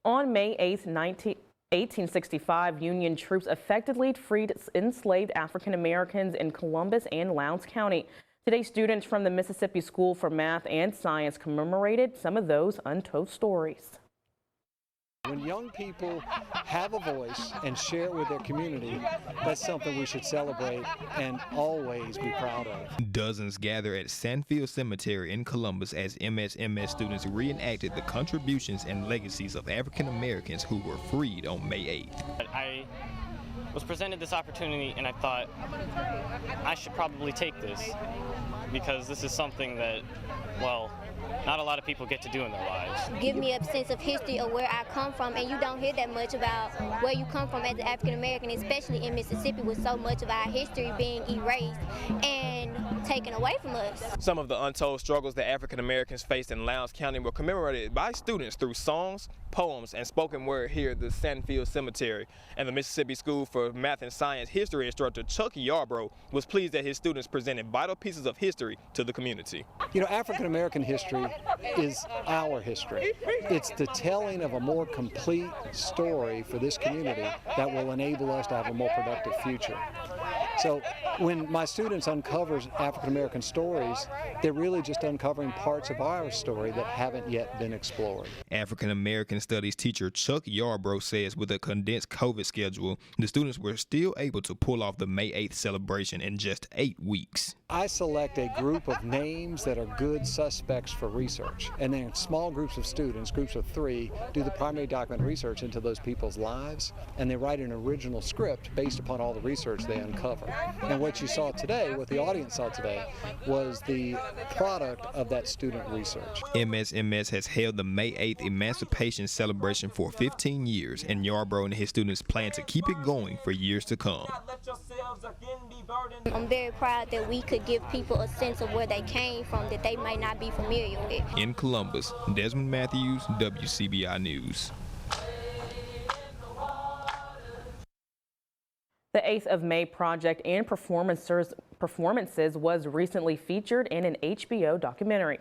On May 8, 1865, Union troops effectively freed enslaved African Americans in Columbus and Lowndes County. Today, students from the Mississippi School for Math and Science commemorated some of those untold stories. When young people have a voice and share it with their community, that's something we should celebrate and always be proud of. Dozens gather at Sandfield Cemetery in Columbus as MSMS students reenacted the contributions and legacies of African Americans who were freed on May 8th. I was presented this opportunity and I thought I should probably take this because this is something that, well, not a lot of people get to do in their lives. Give me a sense of history of where I come from, and you don't hear that much about where you come from as an African American, especially in Mississippi with so much of our history being erased and taken away from us. Some of the untold struggles that African Americans faced in Lowndes County were commemorated by students through songs, poems, and spoken word here at the Sandfield Cemetery. And the Mississippi School for Math and Science history instructor Chuck Yarbrough was pleased that his students presented vital pieces of history to the community. You know, African American history is our history. It's the telling of a more complete story for this community that will enable us to have a more productive future. So when my students uncover African American stories, they're really just uncovering parts of our story that haven't yet been explored. African American Studies teacher Chuck Yarbrough says with a condensed COVID schedule, the students were still able to pull off the May 8th celebration in just 8 weeks. I select a group of names that are good suspects for research, and then small groups of students, groups of 3, do the primary document research into those people's lives, and they write an original script based upon all the research they uncover. And what you saw today, what the audience saw today, was the product of that student research. MSMS has held the May 8th Emancipation celebration for 15 years, and Yarbrough and his students plan to keep it going for years to come. I'm very proud that we could give people a sense of where they came from that they might not be familiar with. In Columbus, Desmond Matthews, WCBI News. The 8th of May project and performances was recently featured in an HBO documentary.